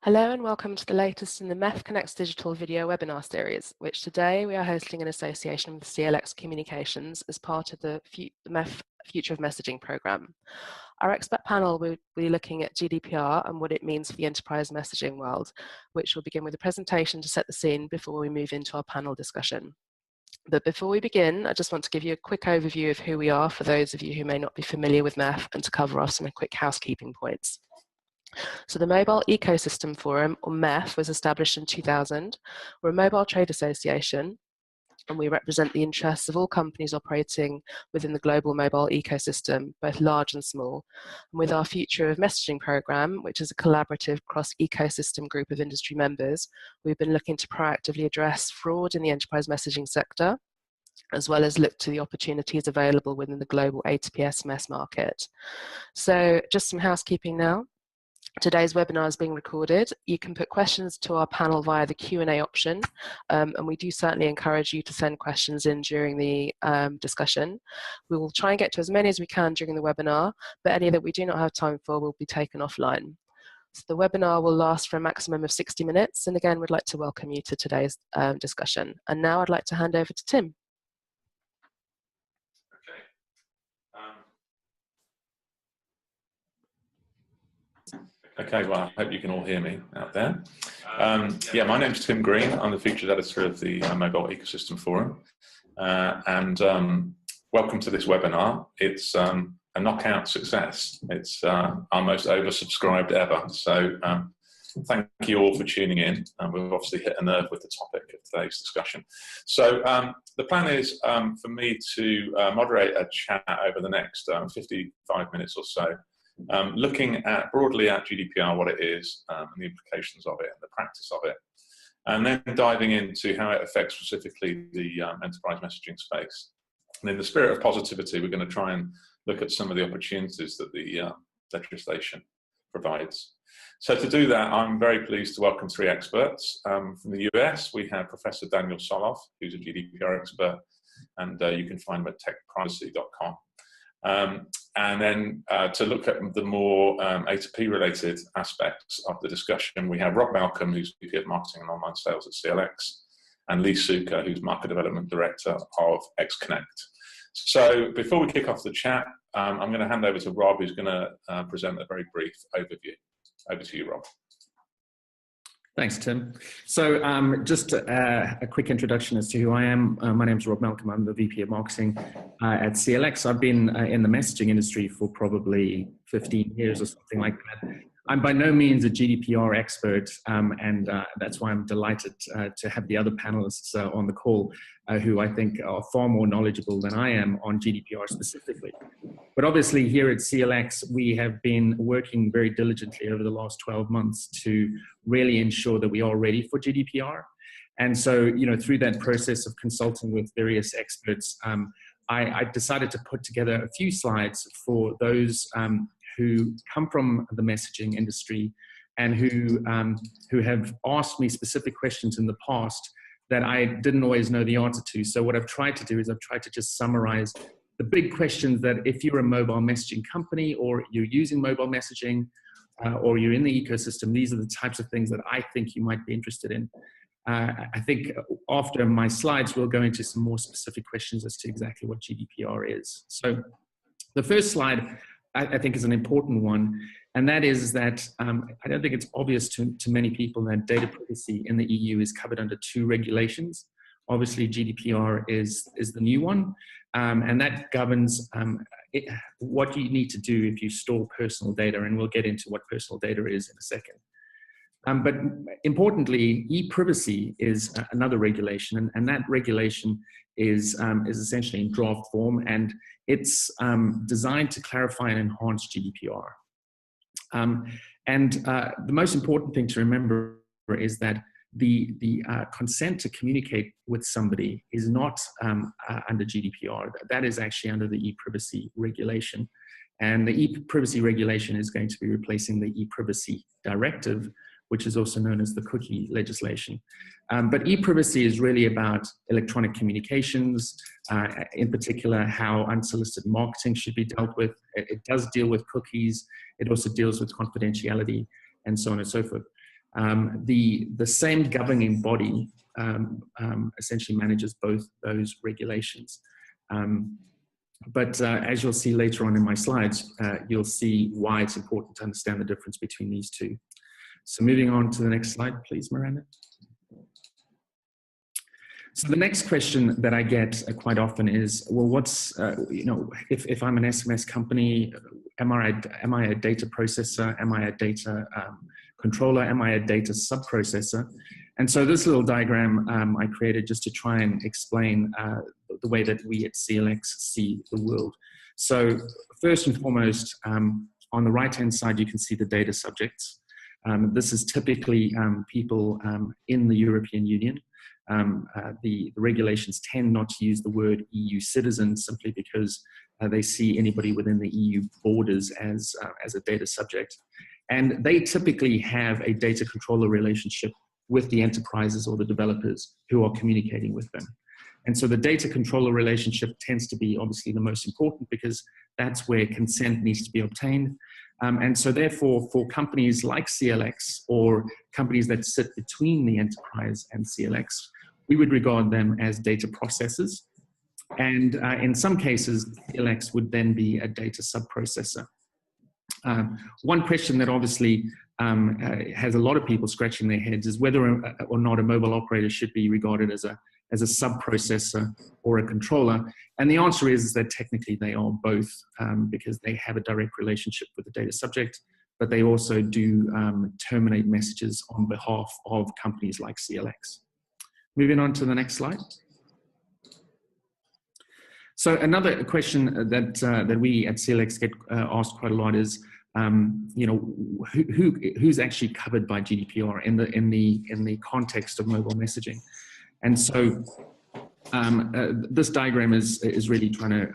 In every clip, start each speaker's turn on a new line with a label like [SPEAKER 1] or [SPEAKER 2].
[SPEAKER 1] Hello and welcome to the latest in the MEF Connects digital video webinar series, which today we are hosting in association with CLX Communications as part of the MEF Future of Messaging programme. Our expert panel will be looking at GDPR and what it means for the enterprise messaging world, which will begin with a presentation to set the scene before we move into our panel discussion. But before we begin, I just want to give you a quick overview of who we are for those of you who may not be familiar with MEF and to cover off some quick housekeeping points. So the Mobile Ecosystem Forum, or MEF, was established in 2000. We're a mobile trade association, and we represent the interests of all companies operating within the global mobile ecosystem, both large and small. And with our Future of Messaging program, which is a collaborative cross-ecosystem group of industry members, we've been looking to proactively address fraud in the enterprise messaging sector, as well as look to the opportunities available within the global A2P SMS market. So just some housekeeping now. Today's webinar is being recorded. You can put questions to our panel via the Q&A option, and we do certainly encourage you to send questions in during the discussion. We will try and get to as many as we can during the webinar, but any that we do not have time for will be taken offline. So the webinar will last for a maximum of 60 minutes, and again, we'd like to welcome you to today's discussion. And now I'd like to hand over to Tim.
[SPEAKER 2] Okay, well, I hope you can all hear me out there. Yeah, my name's Tim Green. I'm the featured editor of the Mobile Ecosystem Forum. Welcome to this webinar. It's a knockout success. It's our most oversubscribed ever. So thank you all for tuning in. We've obviously hit a nerve with the topic of today's discussion. So the plan is for me to moderate a chat over the next 55 minutes or so, looking at broadly at GDPR, what it is, and the implications of it and the practice of it, and then diving into how it affects specifically the enterprise messaging space. And in the spirit of positivity, we're going to try and look at some of the opportunities that the legislation provides. So to do that, I'm very pleased to welcome three experts. From the US, we have Professor Daniel Soloff, who's a GDPR expert, and you can find him at techprivacy.com. And then to look at the more A2P related aspects of the discussion, we have Rob Malcolm, who's VP of Marketing and Online Sales at CLX, and Lee Suka, who's Market Development Director of MEF Connects. So before we kick off the chat, I'm going to hand over to Rob, who's going to present a very brief overview. Over to you, Rob.
[SPEAKER 3] Thanks, Tim. So just a quick introduction as to who I am. My name is Rob Malcolm. I'm the VP of Marketing at CLX. I've been in the messaging industry for probably 15 years or something like that. I'm by no means a GDPR expert, and that's why I'm delighted to have the other panelists on the call who I think are far more knowledgeable than I am on GDPR specifically. But obviously here at CLX, we have been working very diligently over the last 12 months to really ensure that we are ready for GDPR. And so, you know, through that process of consulting with various experts, I decided to put together a few slides for those who come from the messaging industry and who have asked me specific questions in the past that I didn't always know the answer to. So what I've tried to do is I've tried to just summarize the big questions that if you're a mobile messaging company or you're using mobile messaging or you're in the ecosystem, these are the types of things that I think you might be interested in. I think after my slides, we'll go into some more specific questions as to exactly what GDPR is. So the first slide, I think, is an important one, and that is that I don't think it's obvious to many people that data privacy in the EU is covered under two regulations. Obviously, GDPR is the new one, and that governs what you need to do if you store personal data, and we'll get into what personal data is in a second. But importantly, e-privacy is another regulation, and that regulation is essentially in draft form, and it's designed to clarify and enhance GDPR. The most important thing to remember is that the consent to communicate with somebody is not under GDPR. That is actually under the e-privacy regulation. And the e-privacy regulation is going to be replacing the e-privacy directive, which is also known as the cookie legislation. But e-privacy is really about electronic communications, in particular how unsolicited marketing should be dealt with. It does deal with cookies. It also deals with confidentiality and so on and so forth. The same governing body essentially manages both those regulations. But as you'll see later on in my slides, you'll see why it's important to understand the difference between these two. So moving on to the next slide, please, Miranda. So the next question that I get quite often is, well, what's, if I'm an SMS company, am I a data processor? Am I a data controller? Am I a data subprocessor? And so this little diagram I created just to try and explain the way that we at CLX see the world. So first and foremost, on the right-hand side, you can see the data subjects. This is typically people in the European Union. The regulations tend not to use the word EU citizen simply because they see anybody within the EU borders as a data subject. And they typically have a data controller relationship with the enterprises or the developers who are communicating with them. And so the data controller relationship tends to be obviously the most important because that's where consent needs to be obtained. And so therefore, for companies like CLX or companies that sit between the enterprise and CLX, we would regard them as data processors. And in some cases, CLX would then be a data subprocessor. One question that obviously has a lot of people scratching their heads is whether or not a mobile operator should be regarded as a subprocessor or a controller. And the answer is that technically they are both because they have a direct relationship with the data subject, but they also do terminate messages on behalf of companies like CLX. Moving on to the next slide. So another question that we at CLX get asked quite a lot is, who's actually covered by GDPR in the context of mobile messaging? And so this diagram is really trying to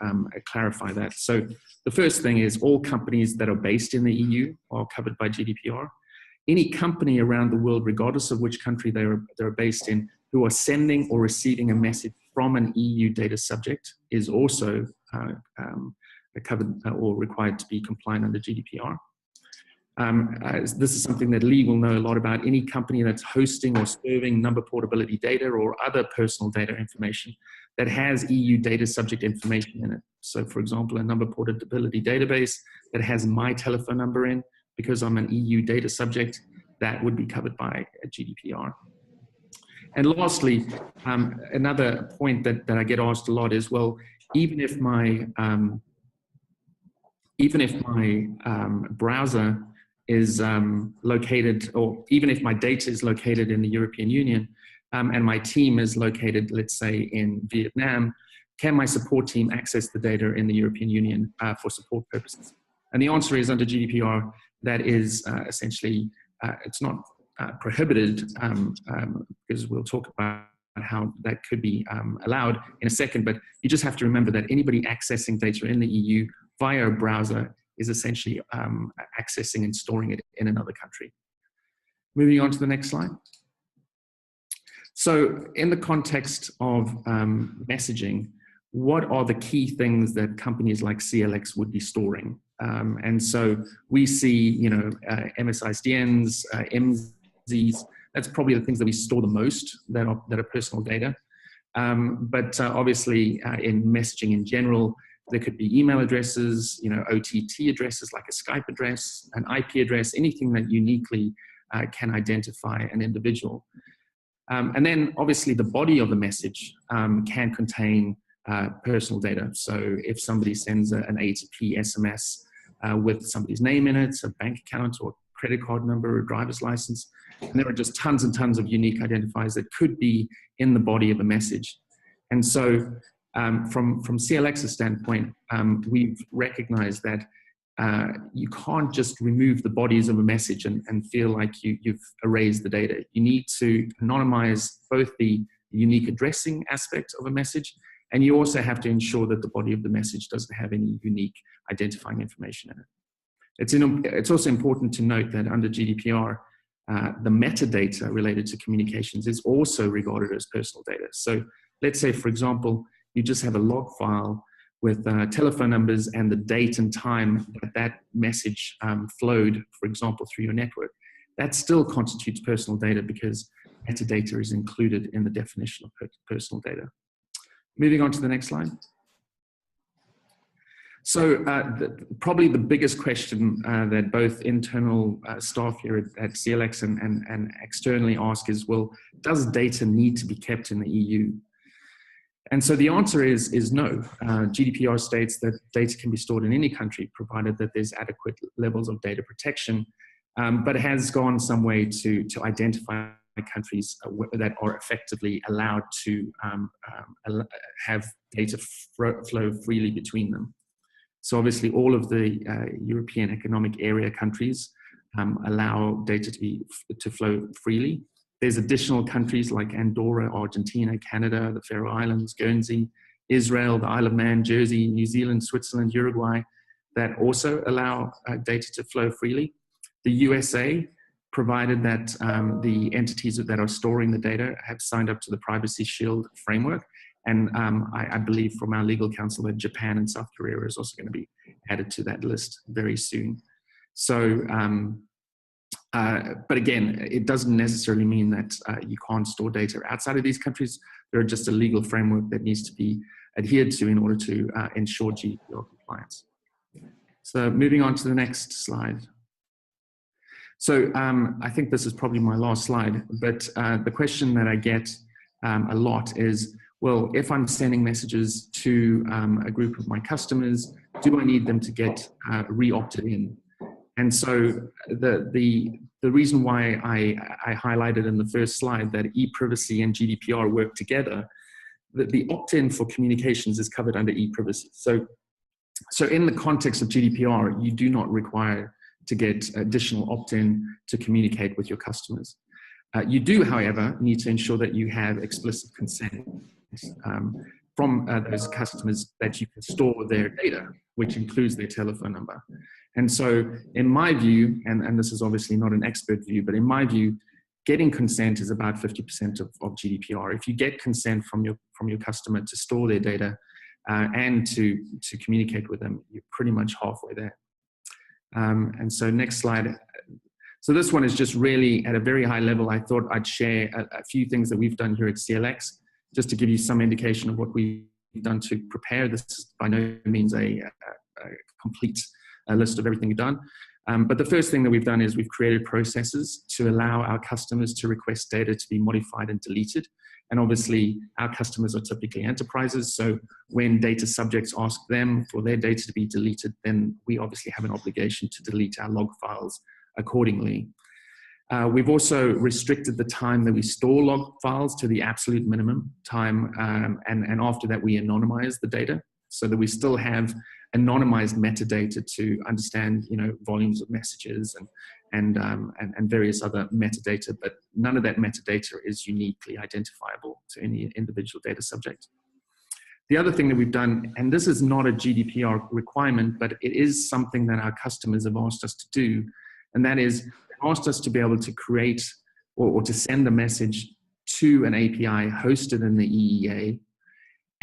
[SPEAKER 3] clarify that. So the first thing is all companies that are based in the EU are covered by GDPR. Any company around the world, regardless of which country they're based in, who are sending or receiving a message from an EU data subject is also covered or required to be compliant under GDPR. This is something that Lee will know a lot about. Any company that's hosting or serving number portability data or other personal data information that has EU data subject information in it. So for example, a number portability database that has my telephone number in, because I'm an EU data subject, that would be covered by GDPR. And lastly, another point that I get asked a lot is, well, even if my browser is located, or even if my data is located in the European Union and my team is located, let's say, in Vietnam, can my support team access the data in the European Union for support purposes? And the answer is under GDPR, that is essentially, it's not prohibited, because we'll talk about how that could be allowed in a second, but you just have to remember that anybody accessing data in the EU via a browser is essentially accessing and storing it in another country. Moving on to the next slide. So in the context of messaging, what are the key things that companies like CLX would be storing? And so we see, MSISDNs, MZs, that's probably the things that we store the most that are personal data. But obviously in messaging in general, there could be email addresses, OTT addresses like a Skype address, an IP address, anything that uniquely can identify an individual. And then obviously the body of the message can contain personal data. So if somebody sends an A2P SMS with somebody's name in it, a bank account or credit card number or driver's license, and there are just tons and tons of unique identifiers that could be in the body of a message. And so from CLX's standpoint, we've recognized that you can't just remove the bodies of a message and feel like you've erased the data. You need to anonymize both the unique addressing aspect of a message, and you also have to ensure that the body of the message doesn't have any unique identifying information in it. It's also important to note that under GDPR, the metadata related to communications is also regarded as personal data. So let's say, for example, you just have a log file with telephone numbers and the date and time that message flowed, for example, through your network. that still constitutes personal data because metadata is included in the definition of personal data. Moving on to the next slide. So probably the biggest question that both internal staff here at CLX and externally ask is, well, does data need to be kept in the EU? And so the answer is no. GDPR states that data can be stored in any country, provided that there's adequate levels of data protection, but it has gone some way to identify countries that are effectively allowed to have data flow freely between them. So obviously all of the European Economic Area countries allow data to flow freely. There's additional countries like Andorra, Argentina, Canada, the Faroe Islands, Guernsey, Israel, the Isle of Man, Jersey, New Zealand, Switzerland, Uruguay, that also allow data to flow freely. The USA, provided that the entities that are storing the data have signed up to the Privacy Shield framework. And I believe from our legal counsel that Japan and South Korea is also going to be added to that list very soon. So, but again, it doesn't necessarily mean that you can't store data outside of these countries. There are just a legal framework that needs to be adhered to in order to ensure GDPR compliance. So moving on to the next slide. So I think this is probably my last slide, but the question that I get a lot is, well, if I'm sending messages to a group of my customers, do I need them to get re-opted in? And so the reason why I highlighted in the first slide that e-privacy and GDPR work together, that the opt-in for communications is covered under e-privacy. So in the context of GDPR, you do not require to get additional opt-in to communicate with your customers. You do, however, need to ensure that you have explicit consent from those customers that you can store their data, which includes their telephone number. And so in my view, and this is obviously not an expert view, but in my view, getting consent is about 50% of GDPR. If you get consent from your customer to store their data and to communicate with them, you're pretty much halfway there. And so next slide. So this one is just really at a very high level. I thought I'd share a few things that we've done here at CLX, just to give you some indication of what we've done to prepare. This is by no means a complete list of everything we've done. But the first thing that we've done is we've created processes to allow our customers to request data to be modified and deleted. And obviously, our customers are typically enterprises. So when data subjects ask them for their data to be deleted, then we obviously have an obligation to delete our log files accordingly. We've also restricted the time that we store log files to the absolute minimum time, and after that we anonymize the data so that we still have anonymized metadata to understand, volumes of messages and various other metadata, but none of that metadata is uniquely identifiable to any individual data subject. The other thing that we've done, and this is not a GDPR requirement, but it is something that our customers have asked us to do, and that is asked us to be able to create or to send a message to an API hosted in the EEA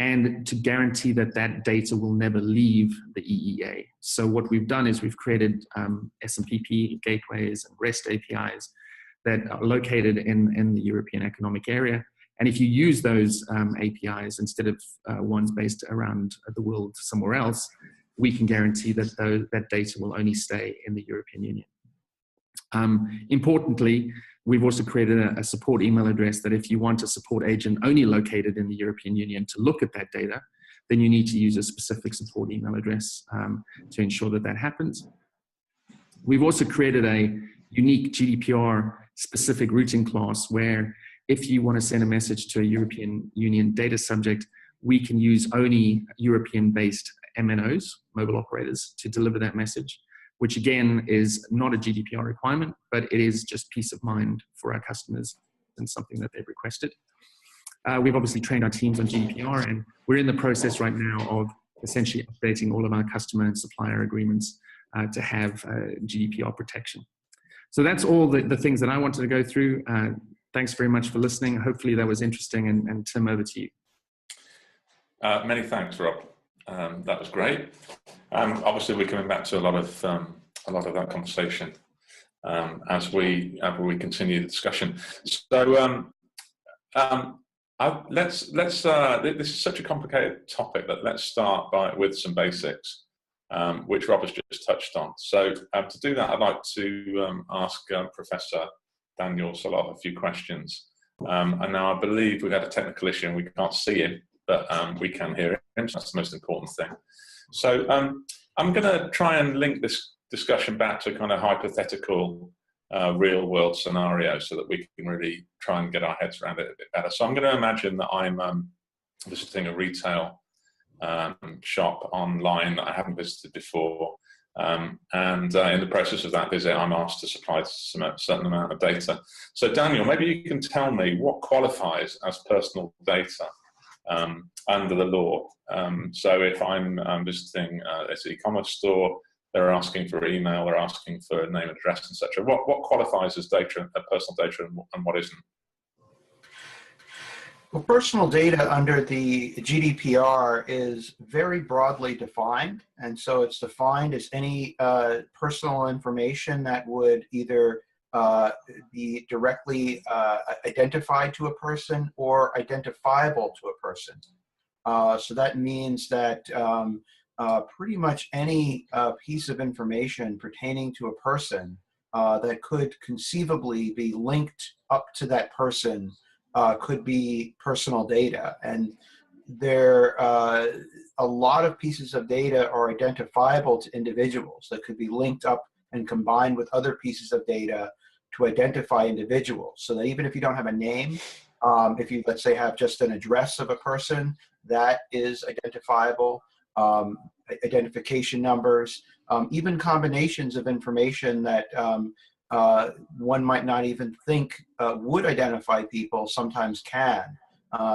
[SPEAKER 3] and to guarantee that that data will never leave the EEA. So what we've done is we've created SMPP gateways and REST APIs that are located in the European Economic Area. And if you use those APIs instead of ones based around the world somewhere else, we can guarantee that that data will only stay in the European Union. Importantly, we've also created a support email address that if you want a support agent only located in the European Union to look at that data, then you need to use a specific support email address to ensure that that happens. We've also created a unique GDPR specific routing class where if you want to send a message to a European Union data subject, we can use only European-based MNOs, mobile operators, to deliver that message, which again is not a GDPR requirement, but it is just peace of mind for our customers and something that they've requested. We've obviously trained our teams on GDPR, and we're in the process right now of essentially updating all of our customer and supplier agreements to have GDPR protection. So that's all the things that I wanted to go through. Thanks very much for listening. Hopefully that was interesting, and Tim, over to you.
[SPEAKER 2] Many thanks, Rob. That was great. Obviously, we're coming back to a lot of that conversation as we continue the discussion. So this is such a complicated topic that let's start with some basics, which Rob has just touched on. So to do that, I'd like to ask Professor Daniel Solot a few questions. And now I believe we've had a technical issue and we can't see him, but we can hear him, so that's the most important thing. So I'm going to try and link this discussion back to a kind of hypothetical real world scenario so that we can really try and get our heads around it a bit better. So I'm going to imagine that I'm visiting a retail shop online that I haven't visited before. And in the process of that visit, I'm asked to supply a certain amount of data. So Daniel, maybe you can tell me what qualifies as personal data under the law. So if I'm visiting this e-commerce store, they're asking for email, they're asking for name, address, etc. What qualifies as data, personal data, and what isn't?
[SPEAKER 4] Well, personal data under the GDPR is very broadly defined, and so it's defined as any personal information that would either be directly identified to a person or identifiable to a person. So that means that pretty much any piece of information pertaining to a person that could conceivably be linked up to that person could be personal data. And there a lot of pieces of data are identifiable to individuals that could be linked up and combined with other pieces of data to identify individuals. So that even if you don't have a name, if you, let's say, have just an address of a person, that is identifiable. Identification numbers, even combinations of information that one might not even think would identify people sometimes can.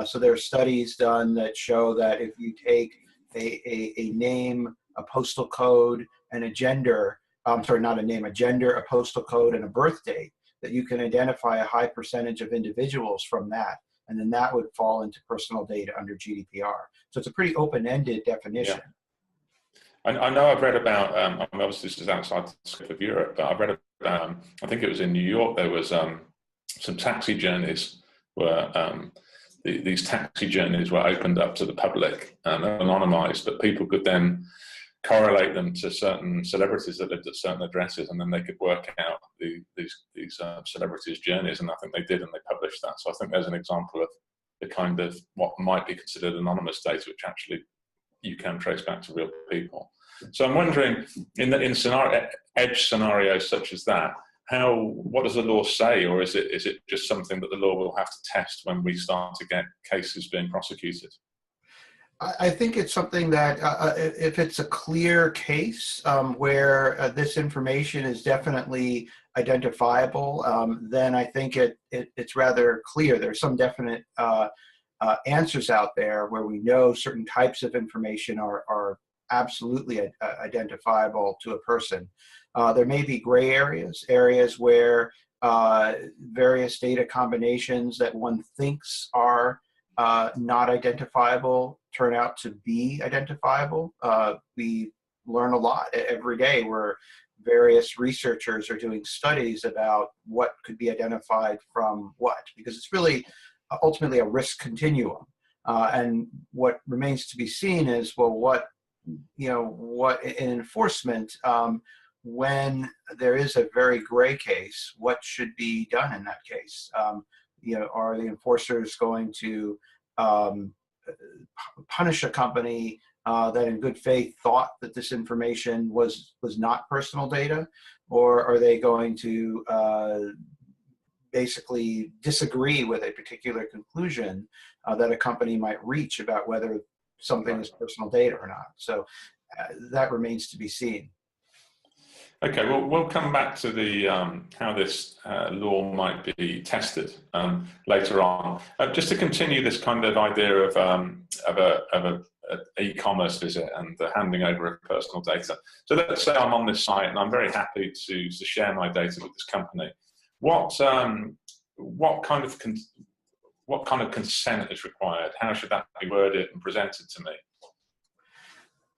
[SPEAKER 4] So there are studies done that show that if you take a name, a postal code, and a gender, not a name, a gender, a postal code, and a birth date, that you can identify a high percentage of individuals from that. And then that would fall into personal data under GDPR. So it's a pretty open-ended definition.
[SPEAKER 2] Yeah. I know I've read about, obviously this is outside the scope of Europe, but I've read about, I think it was in New York, there was some taxi journeys where these taxi journeys were opened up to the public and anonymized, but people could then correlate them to certain celebrities that lived at certain addresses, and then they could work out these celebrities' journeys, and I think they did, and they published that. So I think there's an example of the kind of what might be considered anonymous data, which actually you can trace back to real people. So I'm wondering, in scenario, edge scenarios such as that, what does the law say, or is it just something that the law will have to test when we start to get cases being prosecuted?
[SPEAKER 4] I think it's something that if it's a clear case where this information is definitely identifiable, then I think it's rather clear. There's some definite answers out there where we know certain types of information are absolutely identifiable to a person. There may be gray areas where various data combinations that one thinks are not identifiable turn out to be identifiable. We learn a lot every day where various researchers are doing studies about what could be identified from what, because it's really ultimately a risk continuum. And what remains to be seen is, well, what in enforcement, when there is a very gray case, what should be done in that case? Are the enforcers going to punish a company that in good faith thought that this information was not personal data, or are they going to basically disagree with a particular conclusion that a company might reach about whether something is personal data or not? So that remains to be seen.
[SPEAKER 2] Okay, well, we'll come back to the how this law might be tested later on. Just to continue this kind of idea of an e-commerce visit and the handing over of personal data. So let's say I'm on this site and I'm very happy to share my data with this company. What kind of consent is required? How should that be worded and presented to me?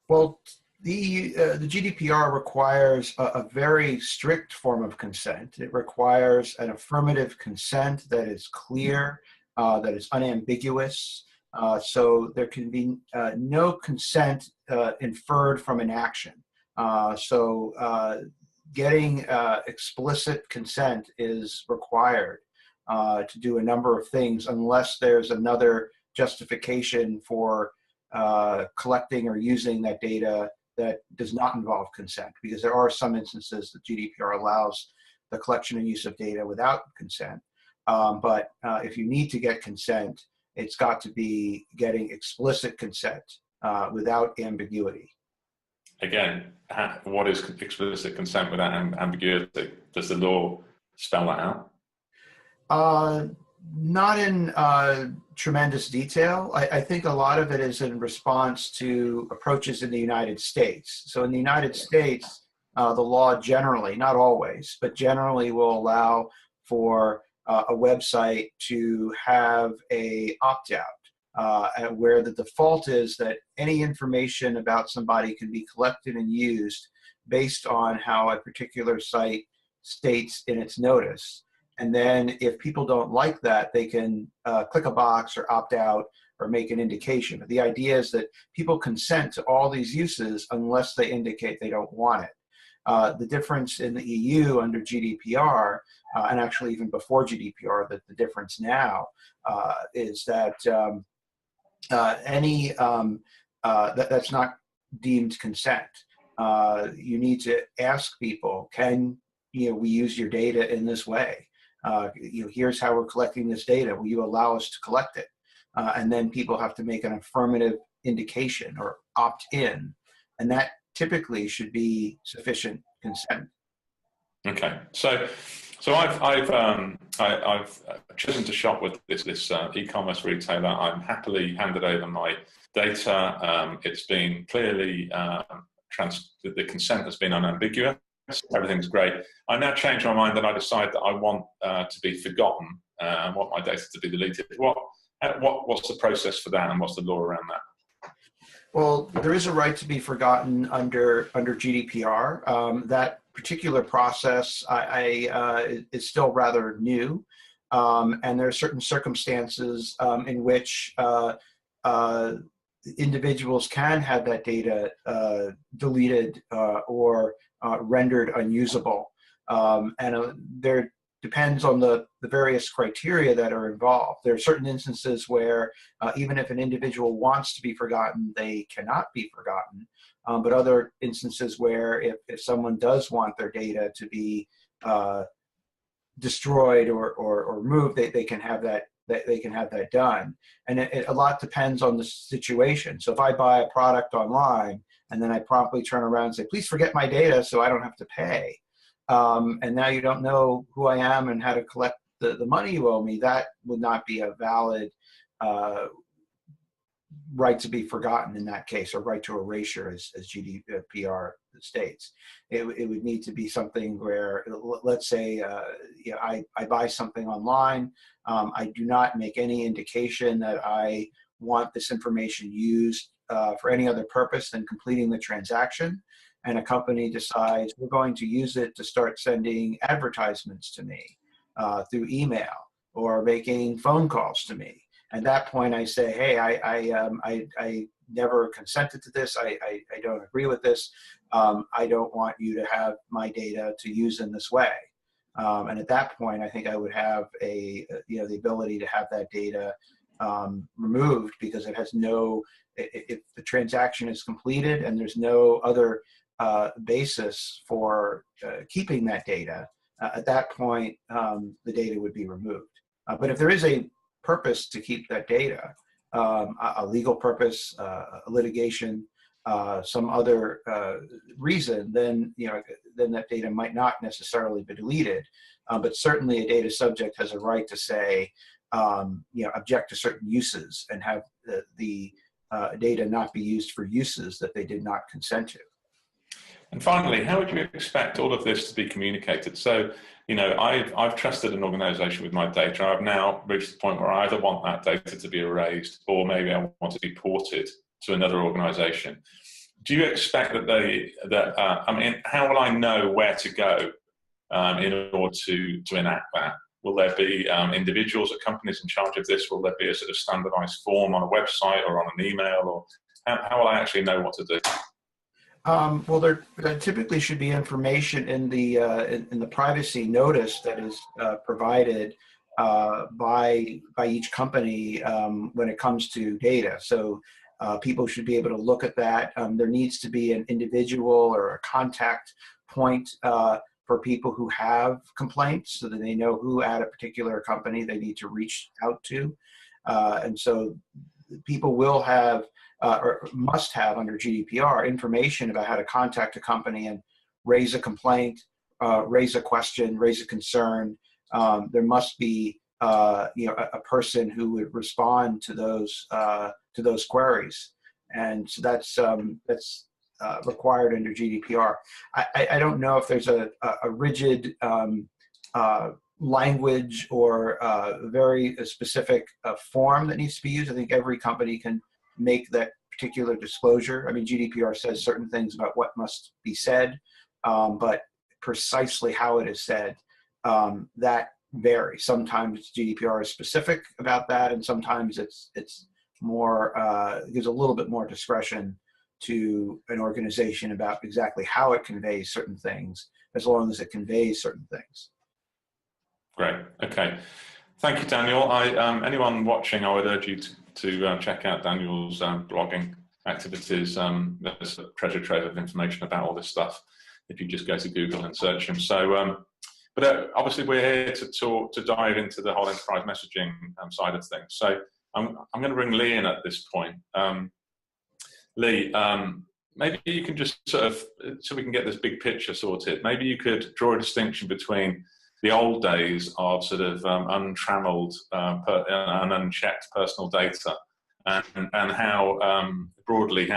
[SPEAKER 4] Well, The GDPR requires a very strict form of consent. It requires an affirmative consent that is clear, that is unambiguous. So there can be no consent inferred from an action. Getting explicit consent is required to do a number of things unless there's another justification for collecting or using that data that does not involve consent, because there are some instances that GDPR allows the collection and use of data without consent. But if you need to get consent, it's got to be getting explicit consent without ambiguity.
[SPEAKER 2] Again, what is explicit consent without ambiguity? Does the law spell that out?
[SPEAKER 4] Not in tremendous detail. I think a lot of it is in response to approaches in the United States. So in the United States, the law generally, not always, but generally will allow for a website to have a opt-out, where the default is that any information about somebody can be collected and used based on how a particular site states in its notice. And then if people don't like that, they can click a box or opt out or make an indication. But the idea is that people consent to all these uses unless they indicate they don't want it. The difference in the EU under GDPR, and actually even before GDPR, the difference now is that that's not deemed consent. You need to ask people, can we use your data in this way? Here's how we're collecting this data. Will you allow us to collect it? And then people have to make an affirmative indication or opt in, and that typically should be sufficient consent.
[SPEAKER 2] Okay, so I've chosen to shop with this e-commerce retailer. I'm happily handed over my data. It's been clearly the consent has been unambiguous. Everything's great. I now change my mind and I decide that I want to be forgotten and want my data to be deleted. What's the process for that, and what's the law around that?
[SPEAKER 4] Well, there is a right to be forgotten under GDPR. That particular process is still rather new, and there are certain circumstances in which individuals can have that data deleted or rendered unusable, and there depends on the various criteria that are involved. There are certain instances where even if an individual wants to be forgotten, they cannot be forgotten, but other instances where if someone does want their data to be destroyed or removed, they can have that done. And a lot depends on the situation. So if I buy a product online and then I promptly turn around and say, please forget my data so I don't have to pay, and now you don't know who I am and how to collect the money you owe me, that would not be a valid right to be forgotten in that case, or right to erasure as GDPR states. It would need to be something where, let's say, I buy something online, I do not make any indication that I want this information used for any other purpose than completing the transaction, and a company decides we're going to use it to start sending advertisements to me through email or making phone calls to me. At that point, I say, hey, I never consented to this. I don't agree with this. I don't want you to have my data to use in this way. And at that point, I think I would have the ability to have that data removed, because it has if the transaction is completed and there's no other basis for keeping that data, at that point, the data would be removed. But if there is a purpose to keep that data, a legal purpose, a litigation, some other reason, then that data might not necessarily be deleted. But certainly a data subject has a right to say, object to certain uses and have the data not be used for uses that they did not consent to.
[SPEAKER 2] And finally, how would you expect all of this to be communicated? So, I've trusted an organization with my data. I've now reached the point where I either want that data to be erased, or maybe I want to be ported to another organization. do you expect that I mean, how will I know where to go in order to enact that? Will there be individuals or companies in charge of this? Will there be a sort of standardized form on a website or on an email? Or how will I actually know what to do?
[SPEAKER 4] Well, there typically should be information in the privacy notice that is provided by each company when it comes to data. So people should be able to look at that. There needs to be an individual or a contact point for people who have complaints, so that they know who at a particular company they need to reach out to. And so people will have or must have under GDPR information about how to contact a company and raise a complaint, raise a question, raise a concern. There must be a person who would respond to those queries, and so that's required under GDPR. I don't know if there's a rigid language or a very specific form that needs to be used. I think every company can make that particular disclosure. I mean, GDPR says certain things about what must be said, but precisely how it is said, that varies. Sometimes GDPR is specific about that, and sometimes it's more gives a little bit more discretion to an organization about exactly how it conveys certain things, as long as it conveys certain things.
[SPEAKER 2] Great. Okay. Thank you, Daniel. Anyone watching, I would urge you to check out Daniel's blogging activities. There's a treasure trove of information about all this stuff if you just go to Google and search him. So, but obviously we're here to dive into the whole enterprise messaging side of things. So I'm going to bring Lee in at this point. Lee, maybe you can just sort of, so we can get this big picture sorted, maybe you could draw a distinction between the old days of sort of untrammeled and unchecked personal data, and how broadly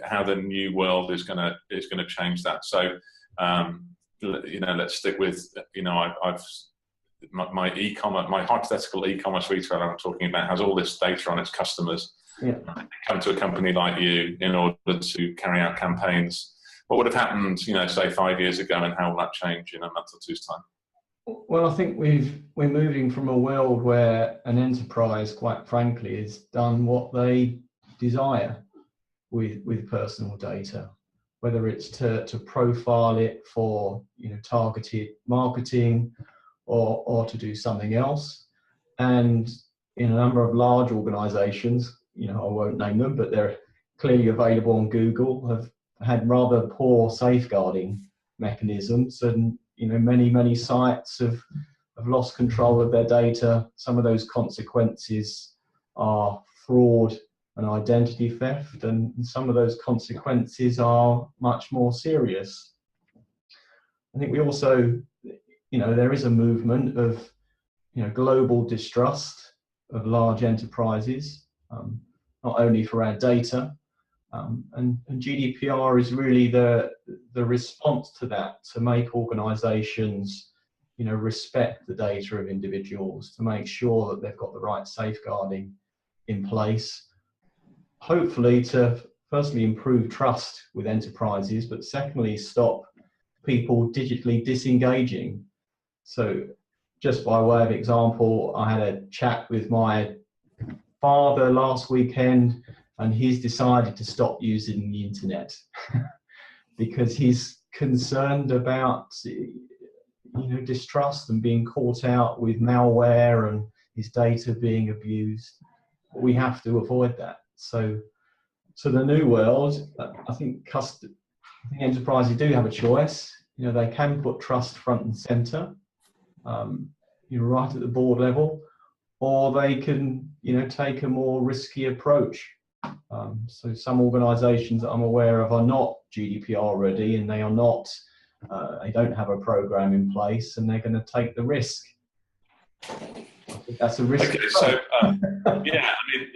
[SPEAKER 2] how the new world is going to change that. So let's stick with my e-commerce, my hypothetical e-commerce retailer I'm talking about has all this data on its customers.
[SPEAKER 5] Yeah.
[SPEAKER 2] Come to a company like you in order to carry out campaigns. What would have happened, say 5 years ago, and how will that change in a month or two's time?
[SPEAKER 5] Well, I think we're moving from a world where an enterprise, quite frankly, has done what they desire with personal data, whether it's to profile it for targeted marketing or to do something else. And in a number of large organizations, I won't name them, but they're clearly available on Google, have had rather poor safeguarding mechanisms, and many sites have lost control of their data. Some of those consequences are fraud and identity theft, and some of those consequences are much more serious. I think we also, there is a movement of global distrust of large enterprises, not only for our data, and GDPR is really the response to that, to make organizations respect the data of individuals, to make sure that they've got the right safeguarding in place, hopefully to firstly improve trust with enterprises, but secondly stop people digitally disengaging. So just by way of example, I had a chat with my father last weekend, and he's decided to stop using the internet because he's concerned about distrust and being caught out with malware and his data being abused. We have to avoid that. So the new world, I think enterprises do have a choice. They can put trust front and center, right at the board level, or they can take a more risky approach. So some organizations that I'm aware of are not GDPR ready, and they are not, they don't have a program in place, and they're going to take the risk. I think that's a risk.
[SPEAKER 2] Okay, so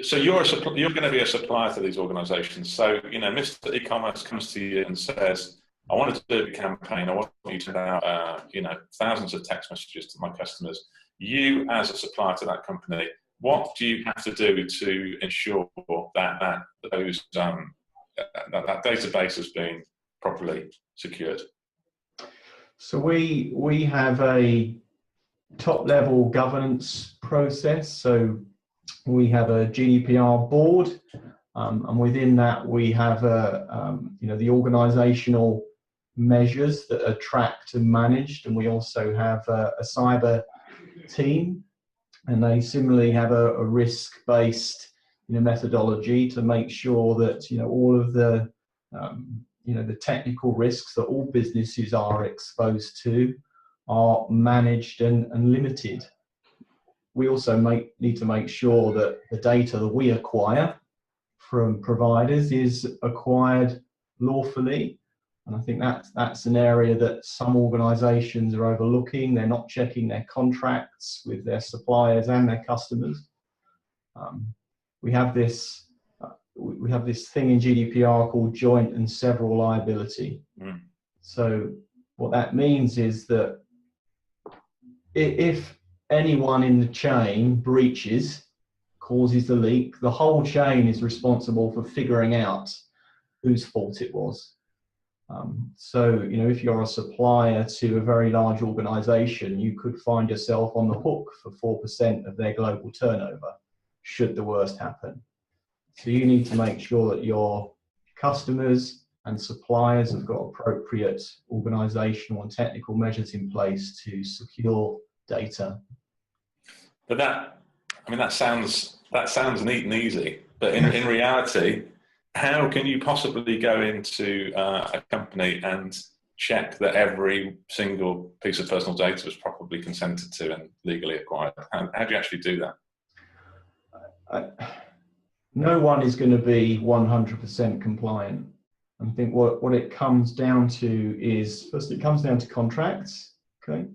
[SPEAKER 2] so you're going to be a supplier to these organizations. So Mr. E-commerce comes to you and says, I want to do a campaign. I want you to send out thousands of text messages to my customers. You, as a supplier to that company, what do you have to do to ensure that those that database has been properly secured?
[SPEAKER 5] So we have a top-level governance process. So we have a GDPR board, and within that we have the organisational measures that are tracked and managed, and we also have a cyber team, and they similarly have a risk-based methodology to make sure that all of the the technical risks that all businesses are exposed to are managed and limited. We also need to make sure that the data that we acquire from providers is acquired lawfully. And I think that's an area that some organisations are overlooking. They're not checking their contracts with their suppliers and their customers. We have this thing in GDPR called joint and several liability. So what that means is that if anyone in the chain breaches, causes the leak, the whole chain is responsible for figuring out whose fault it was. So if you're a supplier to a very large organisation, you could find yourself on the hook for 4% of their global turnover, should the worst happen. So you need to make sure that your customers and suppliers have got appropriate organisational and technical measures in place to secure data.
[SPEAKER 2] But that sounds neat and easy. But in reality, how can you possibly go into a company and check that every single piece of personal data was properly consented to and legally acquired? How do you actually do that?
[SPEAKER 5] No one is going to be 100% compliant. I think what it comes down to is, first, it comes down to contracts. Okay,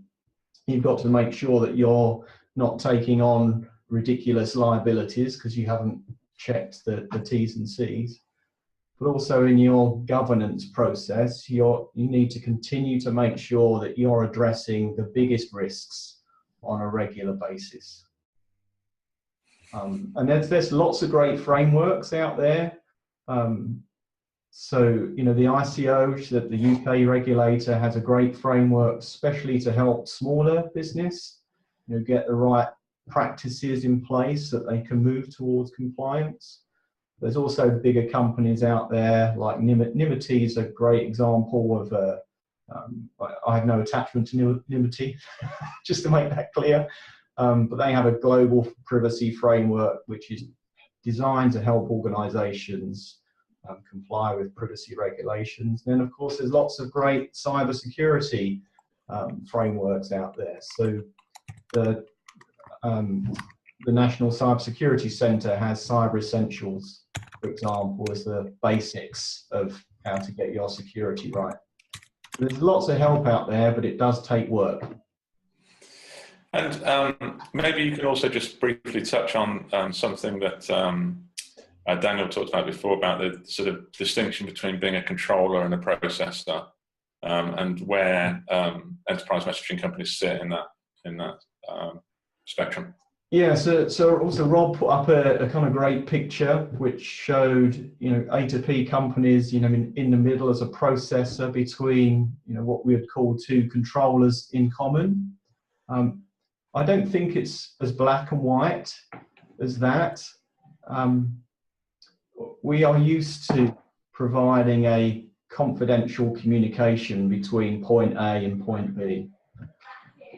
[SPEAKER 5] you've got to make sure that you're not taking on ridiculous liabilities because you haven't checked the T's and C's. But also in your governance process, you need to continue to make sure that you're addressing the biggest risks on a regular basis. And there's lots of great frameworks out there. So, the ICO, that the UK regulator, has a great framework, especially to help smaller business, get the right practices in place so that they can move towards compliance. There's also bigger companies out there, like Nimity is a great example of I have no attachment to Nimity, just to make that clear. But they have a global privacy framework which is designed to help organisations comply with privacy regulations. Then, of course, there's lots of great cybersecurity frameworks out there. So the National Cybersecurity Centre has Cyber Essentials, for example, as the basics of how to get your security right. There's lots of help out there, but it does take work.
[SPEAKER 2] And maybe you could also just briefly touch on something that Daniel talked about before, about the sort of distinction between being a controller and a processor, and where enterprise messaging companies sit in that spectrum.
[SPEAKER 5] Yeah, so also Rob put up a kind of great picture which showed A2P companies in the middle as a processor between what we would call two controllers in common. I don't think it's as black and white as that. We are used to providing a confidential communication between point A and point B.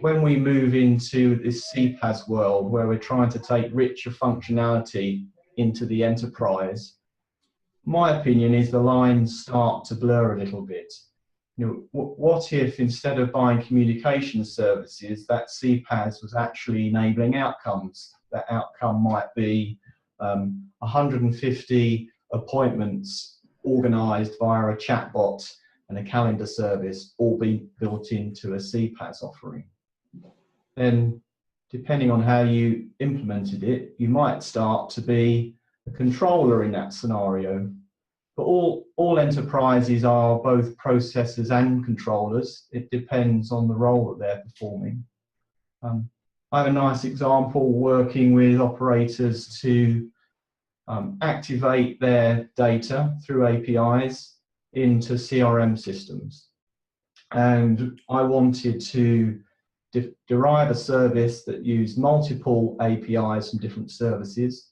[SPEAKER 5] When we move into this CPaaS world where we're trying to take richer functionality into the enterprise, my opinion is the lines start to blur a little bit. What if instead of buying communication services, that CPaaS was actually enabling outcomes? That outcome might be 150 appointments organised via a chatbot and a calendar service, all being built into a CPaaS offering. Then, depending on how you implemented it, you might start to be a controller in that scenario. But all enterprises are both processors and controllers. It depends on the role that they're performing. I have a nice example working with operators to activate their data through APIs into CRM systems. And I wanted to derive a service that used multiple APIs from different services,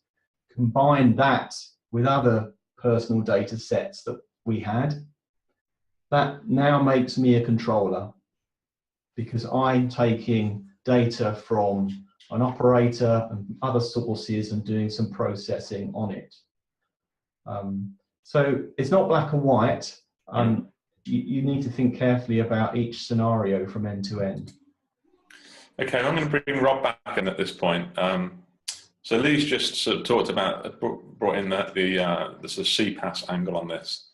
[SPEAKER 5] combine that with other personal data sets that we had. That now makes me a controller, because I'm taking data from an operator and other sources and doing some processing on it. So it's not black and white. You need to think carefully about each scenario from end to end.
[SPEAKER 2] Okay, I'm going to bring Rob back in at this point. So Lee's just sort of talked about, brought in the sort of CPaaS angle on this,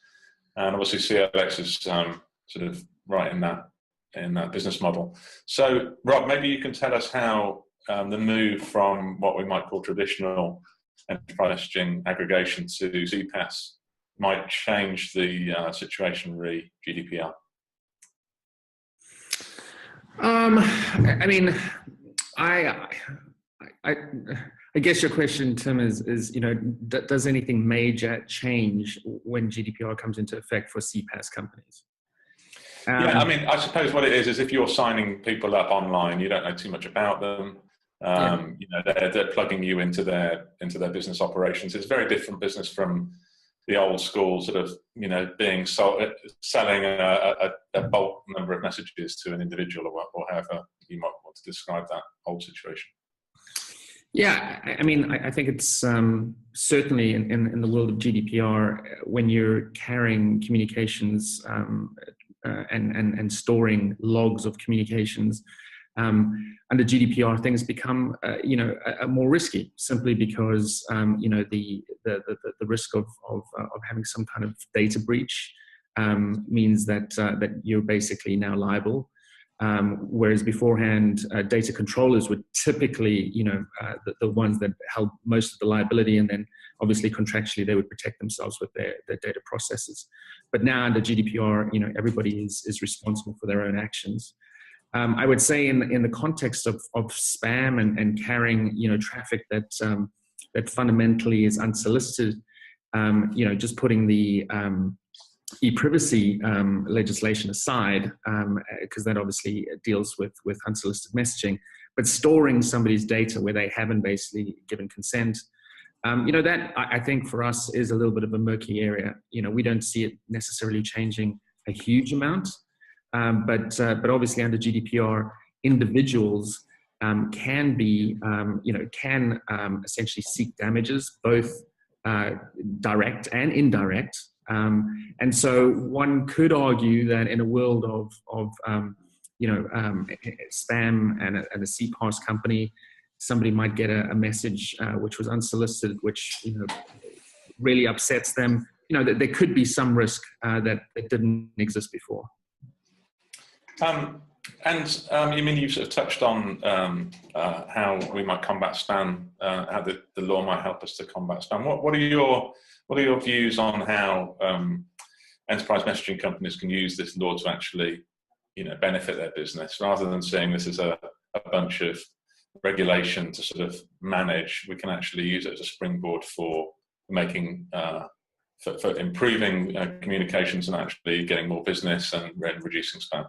[SPEAKER 2] and obviously CLX is sort of right in that business model. So Rob, maybe you can tell us how the move from what we might call traditional enterprise messaging aggregation to CPaaS might change the situation re GDPR.
[SPEAKER 3] I mean, I guess your question, Tim, is you know, does anything major change when GDPR comes into effect for CPaaS companies?
[SPEAKER 2] Yeah, I mean, I suppose what it is if you're signing people up online, you don't know too much about them. You know, they're plugging you into their business operations. It's a very different business from the old school sort of, you know, selling a bulk number of messages to an individual, or however you might want to describe that old situation.
[SPEAKER 3] Yeah, I mean, I think it's certainly in the world of GDPR, when you're carrying communications and storing logs of communications, under GDPR, things become you know, more risky, simply because you know, the risk of having some kind of data breach means that that you're basically now liable. Whereas beforehand, data controllers would typically, you know, the ones that held most of the liability, and then obviously contractually they would protect themselves with their data processes. But now under GDPR, you know, everybody is responsible for their own actions. I would say in the context of spam and carrying, you know, traffic that that fundamentally is unsolicited, you know, just putting the e-privacy legislation aside, because that obviously deals with unsolicited messaging, but storing somebody's data where they haven't basically given consent, you know, that I think for us is a little bit of a murky area. You know, we don't see it necessarily changing a huge amount, but obviously under GDPR, individuals can be, you know, can essentially seek damages, both direct and indirect. And so one could argue that in a world of you know, spam and a CPaaS company, somebody might get a message which was unsolicited, which, you know, really upsets them. You know, that there could be some risk that didn't exist before.
[SPEAKER 2] You mean you've sort of touched on how we might combat spam, how the law might help us to combat spam. What are your views on how enterprise messaging companies can use this law to actually, you know, benefit their business, rather than seeing this as a bunch of regulation to sort of manage? We can actually use it as a springboard for making, for improving communications and actually getting more business and reducing spam.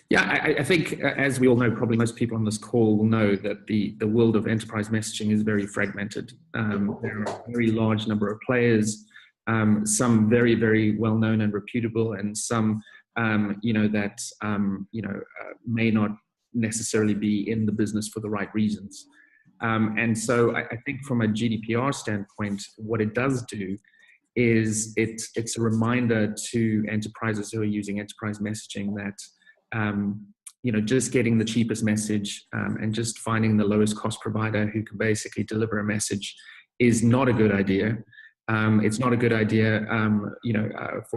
[SPEAKER 3] Yeah, I think, as we all know, probably most people on this call will know that the world of enterprise messaging is very fragmented. There are a very large number of players, some very, very well known and reputable, and some, you know, that you know, may not necessarily be in the business for the right reasons. And so I think from a GDPR standpoint, what it does do is it's a reminder to enterprises who are using enterprise messaging that you know, just getting the cheapest message and just finding the lowest cost provider who can basically deliver a message is not a good idea. It's not a good idea, you know,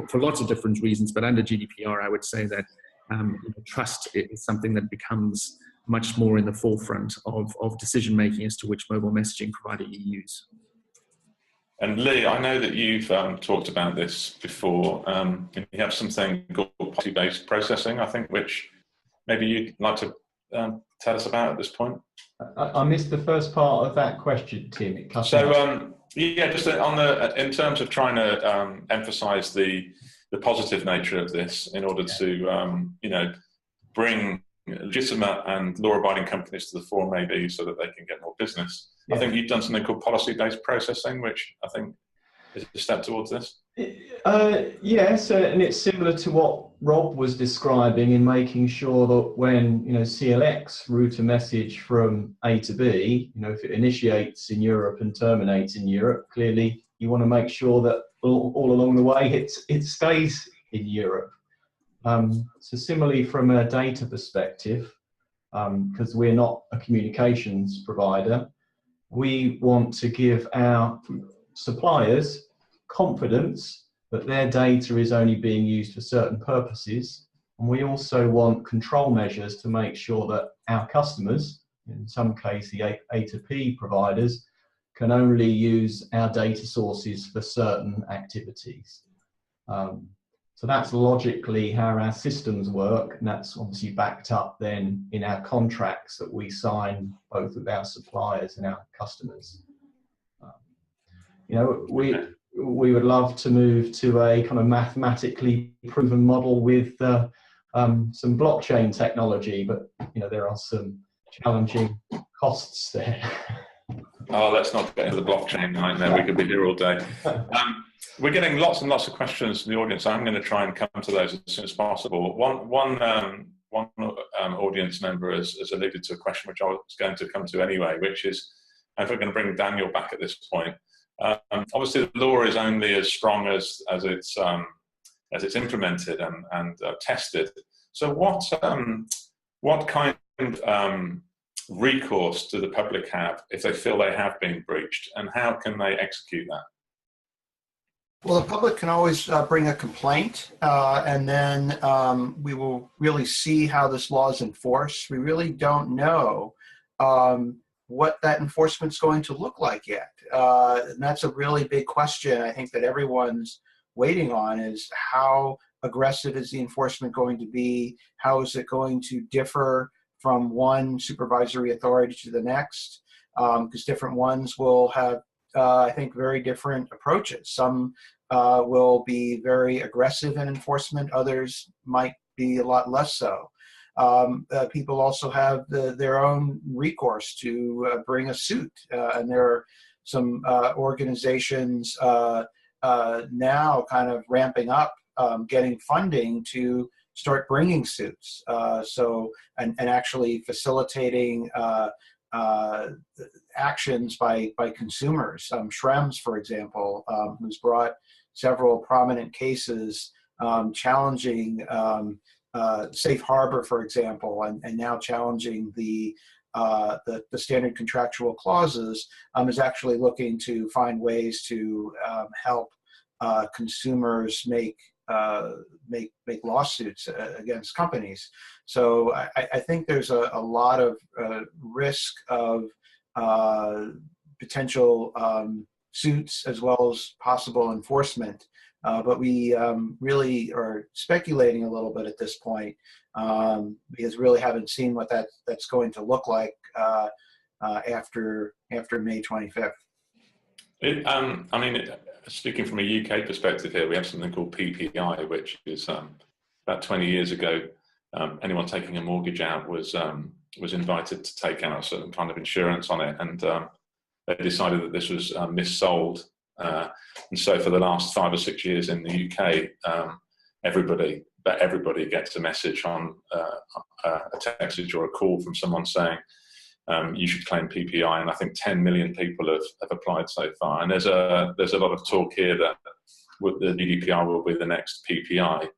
[SPEAKER 3] for lots of different reasons, but under GDPR, I would say that you know, trust is something that becomes much more in the forefront of decision-making as to which mobile messaging provider you use.
[SPEAKER 2] And Lee, I know that you've talked about this before. You have something called policy-based processing, I think, which maybe you'd like to tell us about at this point?
[SPEAKER 5] I missed the first part of that question, Tim. It cut out.
[SPEAKER 2] So yeah, just on in terms of trying to emphasise the positive nature of this, in order to bring legitimate and law-abiding companies to the fore, maybe, so that they can get more business. Yeah. I think you've done something called policy-based processing, which I think is a step towards this.
[SPEAKER 5] Yes, and it's similar to what Rob was describing in making sure that when CLX route a message from A to B, if it initiates in Europe and terminates in Europe, clearly you want to make sure that all along the way it stays in Europe. So similarly, from a data perspective, because we're not a communications provider, we want to give our suppliers confidence that their data is only being used for certain purposes. And we also want control measures to make sure that our customers, in some case the A2P providers, can only use our data sources for certain activities. So that's logically how our systems work, and that's obviously backed up then in our contracts that we sign both with our suppliers and our customers. We would love to move to a kind of mathematically proven model with some blockchain technology, but there are some challenging costs there.
[SPEAKER 2] Oh, let's not get into the blockchain nightmare. We could be here all day. We're getting lots and lots of questions from the audience. I'm going to try and come to those as soon as possible. One audience member has alluded to a question which I was going to come to anyway, which is, if we're going to bring Daniel back at this point. Obviously, the law is only as strong as it's implemented and tested. So, what kind of recourse do the public have if they feel they have been breached, and how can they execute that?
[SPEAKER 4] Well, the public can always bring a complaint, and then we will really see how this law is enforced. We really don't know what that enforcement's going to look like yet. And that's a really big question, I think, that everyone's waiting on, is how aggressive is the enforcement going to be? How is it going to differ from one supervisory authority to the next? Because different ones will have, I think, very different approaches. Some will be very aggressive in enforcement, others might be a lot less so. People also have their own recourse to bring a suit, and there are some organizations now kind of ramping up, getting funding to start bringing suits, and actually facilitating actions by consumers. Schrems, for example, who's brought several prominent cases challenging Safe Harbor, for example, and now challenging the standard contractual clauses, is actually looking to find ways to help consumers make lawsuits against companies. So I think there's a lot of risk of potential suits as well as possible enforcement. But we really are speculating a little bit at this point, because we really haven't seen what that's going to look like after May 25th.
[SPEAKER 2] I mean, speaking from a UK perspective here, we have something called PPI, which is about 20 years ago, anyone taking a mortgage out was invited to take out a certain kind of insurance on it, and they decided that this was missold. And so for the last 5 or 6 years in the UK, everybody gets a message on a text message or a call from someone saying, you should claim PPI, and I think 10 million people have applied so far. And there's a lot of talk here that the GDPR will be the next PPI.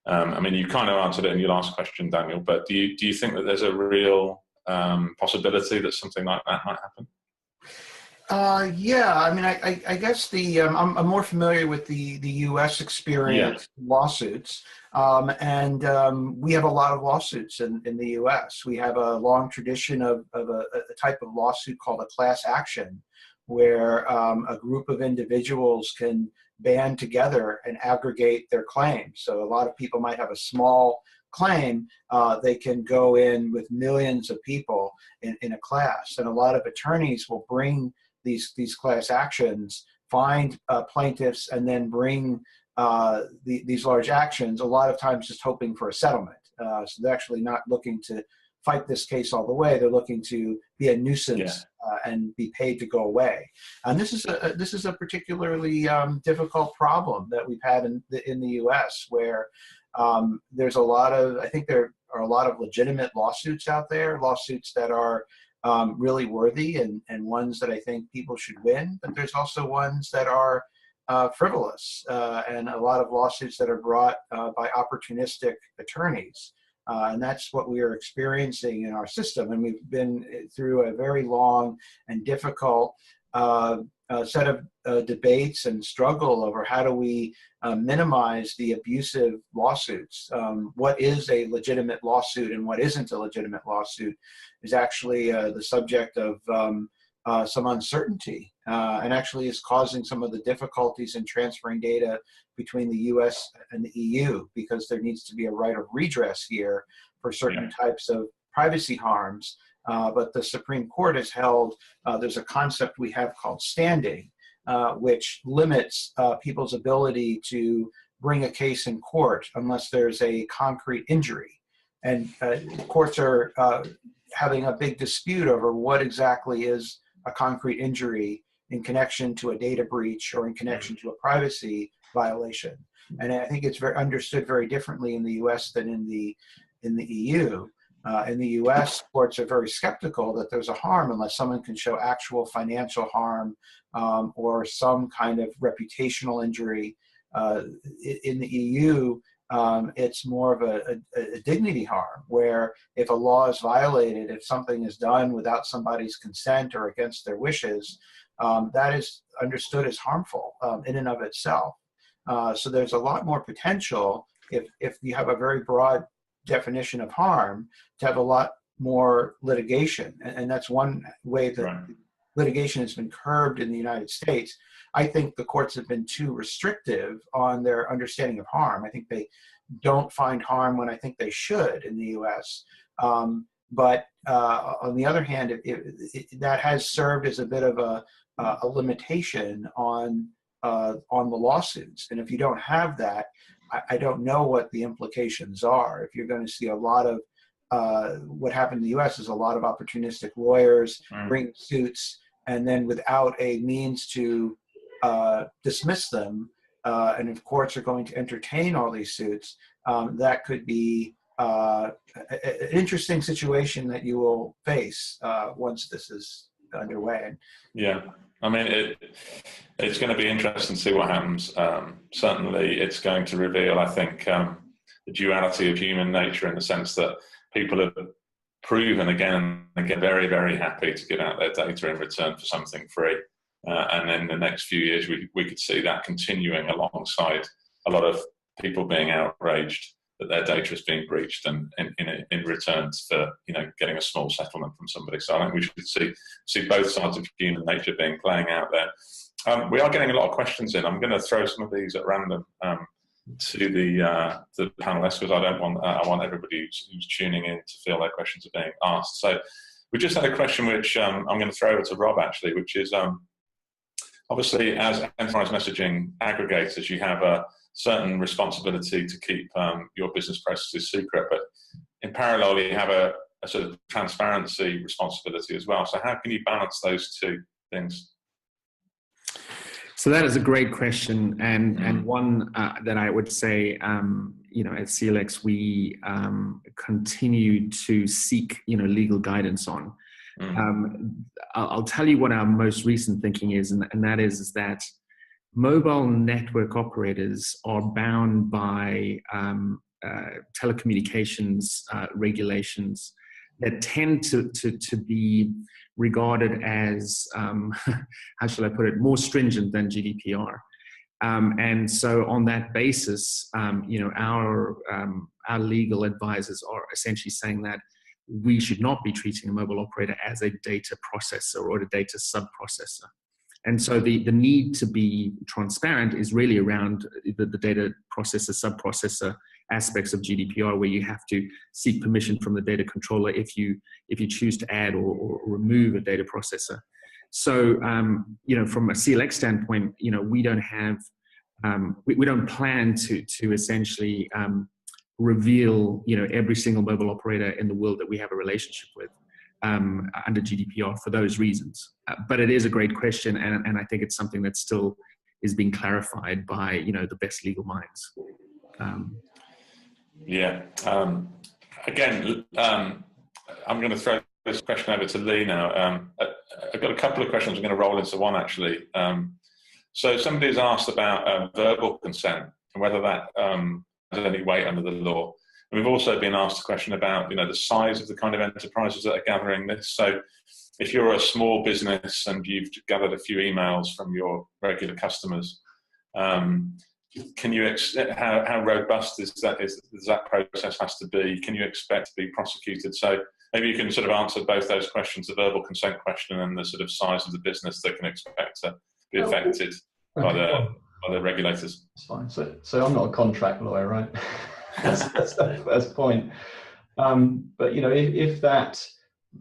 [SPEAKER 2] I mean, you kind of answered it in your last question, Daniel, but do you think that there's a real possibility that something like that might happen?
[SPEAKER 4] Yeah, I mean, I guess I'm more familiar with the U.S. experience, lawsuits, and we have a lot of lawsuits in the U.S. We have a long tradition of a type of lawsuit called a class action, where a group of individuals can band together and aggregate their claims. So a lot of people might have a small claim, they can go in with millions of people in a class. And a lot of attorneys will bring these class actions, find plaintiffs, and then bring these large actions, a lot of times just hoping for a settlement. So they're actually not looking to fight this case all the way. They're looking to be a nuisance and be paid to go away. And this is a particularly difficult problem that we've had in the U.S., where there's a lot of, I think there are a lot of legitimate lawsuits out there, lawsuits that are really worthy and ones that I think people should win. But there's also ones that are frivolous and a lot of lawsuits that are brought by opportunistic attorneys. And that's what we are experiencing in our system. And we've been through a very long and difficult set of debates and struggle over how do we minimize the abusive lawsuits. What is a legitimate lawsuit and what isn't a legitimate lawsuit is actually the subject of some uncertainty, and actually is causing some of the difficulties in transferring data between the US and the EU, because there needs to be a right of redress here for certain types of privacy harms. But the Supreme Court has held, there's a concept we have called standing, which limits people's ability to bring a case in court unless there's a concrete injury. And courts are having a big dispute over what exactly is a concrete injury in connection to a data breach or in connection to a privacy violation. And I think it's understood very differently in the US than in the EU. In the US, courts are very skeptical that there's a harm unless someone can show actual financial harm or some kind of reputational injury. In the EU, it's more of a dignity harm, where if a law is violated, if something is done without somebody's consent or against their wishes, that is understood as harmful in and of itself. So there's a lot more potential if you have a very broad definition of harm to have a lot more litigation. And that's one way that litigation has been curbed in the United States. I think the courts have been too restrictive on their understanding of harm. I think they don't find harm when I think they should in the US. But on the other hand, that has served as a bit of a limitation on the lawsuits. And if you don't have that, I don't know what the implications are. If you're going to see a lot of what happened in the US is a lot of opportunistic lawyers bring suits, and then without a means to dismiss them, and if courts are going to entertain all these suits, that could be an interesting situation that you will face once this is underway.
[SPEAKER 2] Yeah, I mean, it's going to be interesting to see what happens. Certainly, it's going to reveal, I think, the duality of human nature, in the sense that people have proven again and again very, very happy to give out their data in return for something free. And then the next few years, we could see that continuing alongside a lot of people being outraged that their data is being breached, and in return for getting a small settlement from somebody. So I think we should see both sides of human nature playing out there. We are getting a lot of questions in. I'm going to throw some of these at random to the panelists, because I want everybody who's tuning in to feel their questions are being asked. So we just had a question which I'm going to throw over to Rob, actually, which is obviously, as enterprise messaging aggregators, you have a certain responsibility to keep your business processes secret, but in parallel, you have a sort of transparency responsibility as well. So how can you balance those two things?
[SPEAKER 3] So that is a great question, and one that I would say, at CLX, we continue to seek, legal guidance on. I'll tell you what our most recent thinking is, and that is that mobile network operators are bound by telecommunications regulations that tend to be regarded as, how shall I put it, more stringent than GDPR. And so on that basis, our legal advisors are essentially saying that we should not be treating a mobile operator as a data processor or a data sub-processor. And so the need to be transparent is really around the data processor, sub-processor aspects of GDPR where you have to seek permission from the data controller if you choose to add or remove a data processor. So, from a CLX standpoint, we don't have, we don't plan to essentially reveal, every single mobile operator in the world that we have a relationship with under GDPR for those reasons. But it is a great question, and I think it's something that still is being clarified by, the best legal minds.
[SPEAKER 2] Again, I'm going to throw this question over to Lee now. I've got a couple of questions I'm going to roll into one, actually. So somebody's asked about verbal consent and whether that has any weight under the law. And we've also been asked a question about, the size of the kind of enterprises that are gathering this. So if you're a small business and you've gathered a few emails from your regular customers, can you how robust is that process has to be? Can you expect to be prosecuted? So maybe you can sort of answer both those questions, the verbal consent question and the sort of size of the business that can expect to be affected by the regulators.
[SPEAKER 5] That's fine. So I'm not a contract lawyer, right? that's the first point. But if that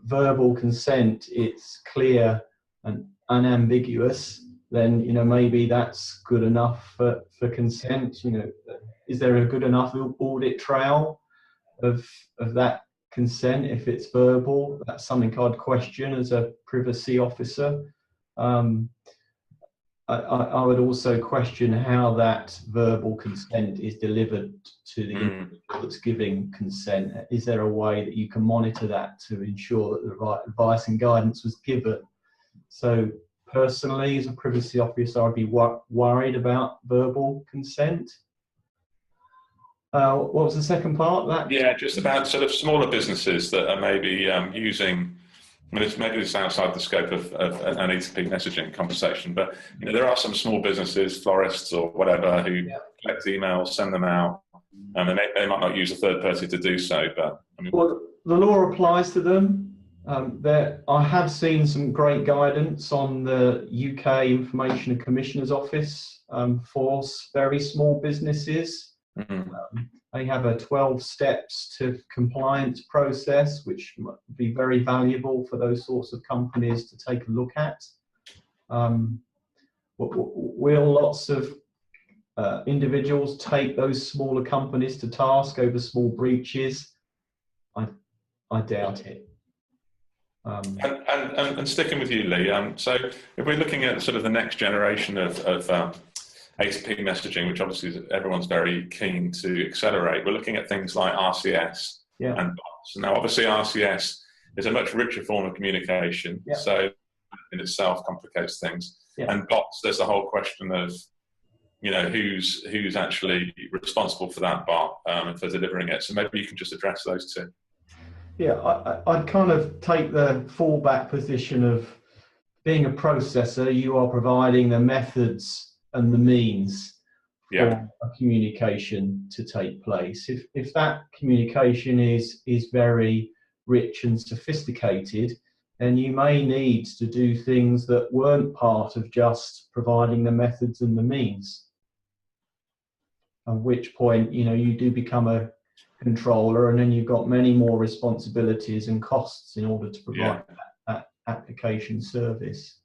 [SPEAKER 5] verbal consent is clear and unambiguous, then maybe that's good enough for consent. Is there a good enough audit trail of that consent if it's verbal? That's something I'd question as a privacy officer. I would also question how that verbal consent is delivered to the individual that's giving consent. Is there a way that you can monitor that to ensure that the right advice and guidance was given? So personally, as a privacy officer, I'd be worried about verbal consent. What was the second part?
[SPEAKER 2] Yeah, just about sort of smaller businesses that are maybe using. Maybe it's outside the scope of an E2P messaging conversation, but there are some small businesses, florists or whatever, who collect emails, send them out, and they might not use a third party to do so. But
[SPEAKER 5] well, the law applies to them. I have seen some great guidance on the UK Information and Commissioner's Office for very small businesses. They have a 12 steps to compliance process, which might be very valuable for those sorts of companies to take a look at. Will lots of individuals take those smaller companies to task over small breaches? I doubt it.
[SPEAKER 2] And sticking with you, Lee, so if we're looking at sort of the next generation of A2P messaging, which obviously everyone's very keen to accelerate, we're looking at things like RCS and bots. Now, obviously, RCS is a much richer form of communication, so in itself complicates things. And bots, there's the whole question of, who's actually responsible for that bot and for delivering it. So maybe you can just address those two.
[SPEAKER 5] Yeah, I'd kind of take the fallback position of being a processor. You are providing the methods and the means for a communication to take place. If that communication is very rich and sophisticated, then you may need to do things that weren't part of just providing the methods and the means. At which point, you do become a controller, and then you've got many more responsibilities and costs in order to provide that application service.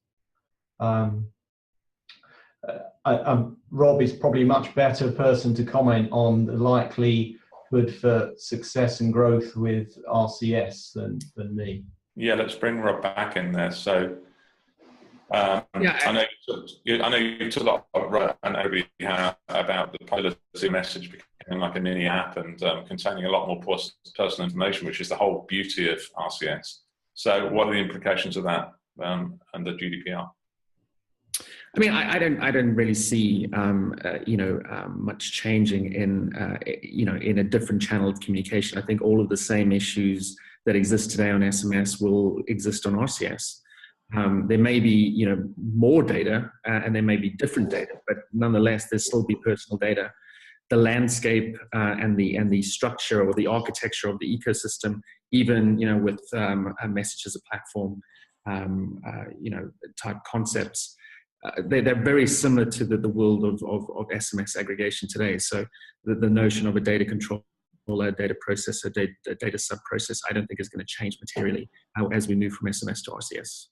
[SPEAKER 5] Rob is probably a much better person to comment on the likelihood for success and growth with RCS than me. Yeah,
[SPEAKER 2] let's bring Rob back in there. So I know you talked a lot about the policy message becoming like a mini app and containing a lot more personal information, which is the whole beauty of RCS. So what are the implications of that under GDPR?
[SPEAKER 3] I mean, I don't really see much changing in a different channel of communication. I think all of the same issues that exist today on SMS will exist on RCS. There may be more data and there may be different data, but nonetheless there'll still be personal data. The landscape and the structure or the architecture of the ecosystem, even with a message as a platform, type concepts. they're very similar to the world of SMS aggregation today. So the notion of a data controller, data processor, data sub-process, I don't think is going to change materially as we move from SMS to RCS.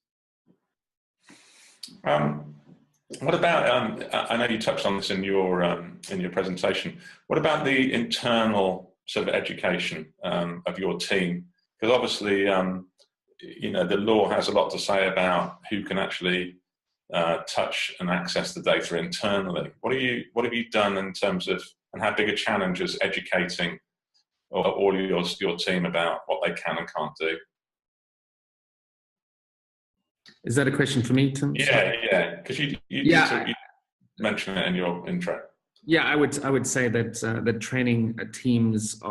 [SPEAKER 2] What about, I know you touched on this in your presentation, what about the internal sort of education of your team? Because obviously, you know, the law has a lot to say about who can actually touch and access the data internally. What have you done in terms of, and how big a challenge is educating all your team about what they can and can't do?
[SPEAKER 3] Is that a question for me, Tim?
[SPEAKER 2] Yeah, because you mentioned it in your intro. Yeah,
[SPEAKER 3] I would say that that training teams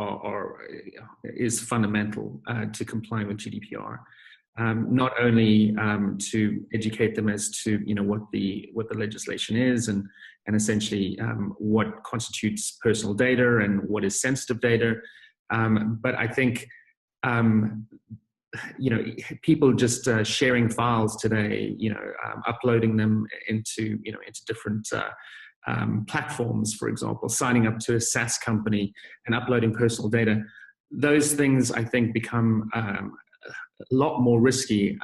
[SPEAKER 3] is fundamental to complying with GDPR. Not only to educate them as to, you know, what the legislation is and essentially what constitutes personal data and what is sensitive data, but I think you know, people just sharing files today, you know, uploading them into different platforms, for example, signing up to a SaaS company and uploading personal data. Those things, I think, become a lot more risky,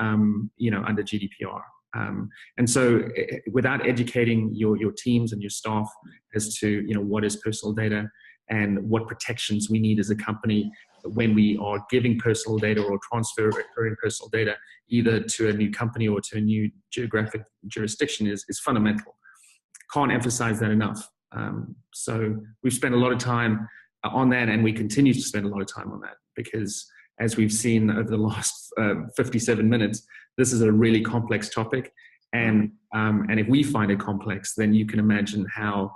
[SPEAKER 3] you know, under GDPR. And so without educating your teams and your staff as to, you know, what is personal data and what protections we need as a company when we are giving personal data or transferring personal data either to a new company or to a new geographic jurisdiction is fundamental. Can't emphasize that enough. So we've spent a lot of time on that, and we continue to spend a lot of time on that because, as we've seen over the last 57 minutes, this is a really complex topic. And if we find it complex, then you can imagine how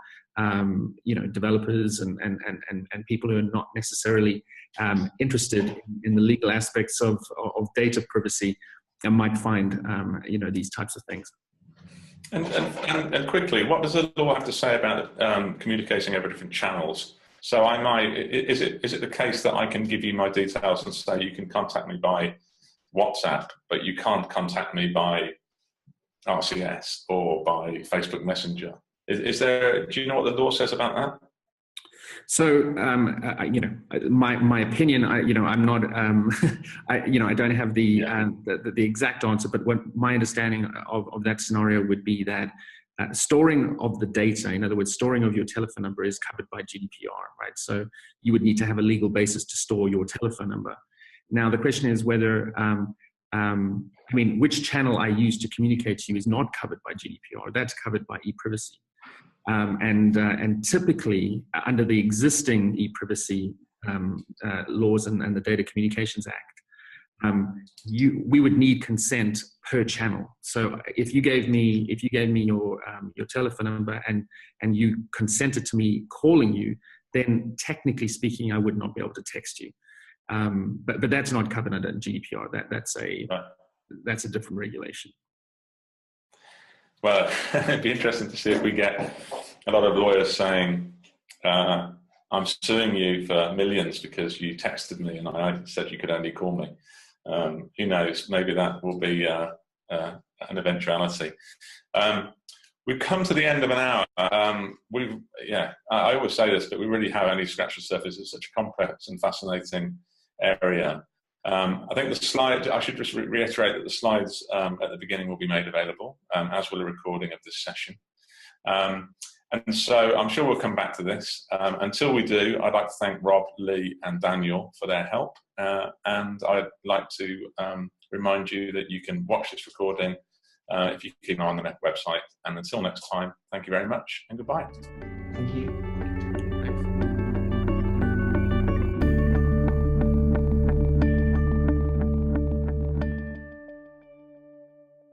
[SPEAKER 3] you know, developers and people who are not necessarily interested in the legal aspects of data privacy might find you know, these types of things.
[SPEAKER 2] And quickly, what does the law have to say about communicating over different channels? So is it the case that I can give you my details and say you can contact me by WhatsApp, but you can't contact me by RCS or by Facebook Messenger? Is there? Do you know what the law says about that?
[SPEAKER 3] So, you know, my opinion, you know, I'm not, you know, I don't have the exact answer, but what my understanding of that scenario would be that storing of the data, in other words, storing of your telephone number is covered by GDPR, right? So you would need to have a legal basis to store your telephone number. Now, the question is whether, I mean, which channel I use to communicate to you is not covered by GDPR. That's covered by e-privacy. And typically, under the existing e-privacy laws and the Data Communications Act, we would need consent per channel. So if you gave me your telephone number and you consented to me calling you, then technically speaking, I would not be able to text you. But that's not covered under GDPR. That's a different regulation.
[SPEAKER 2] Well, it'd be interesting to see if we get a lot of lawyers saying, I'm suing you for millions because you texted me and I said you could only call me. Who knows? Maybe that will be an eventuality. We've come to the end of an hour. I always say this, but we really have only scratched the surface. It's such a complex and fascinating area. I think the slide, I should just reiterate that the slides at the beginning will be made available, as will a recording of this session. And so I'm sure we'll come back to this. Until we do, I'd like to thank Rob, Lee and Daniel for their help. And I'd like to remind you that you can watch this recording if you keep an eye on the website. And until next time, thank you very much and goodbye.
[SPEAKER 5] Thank you.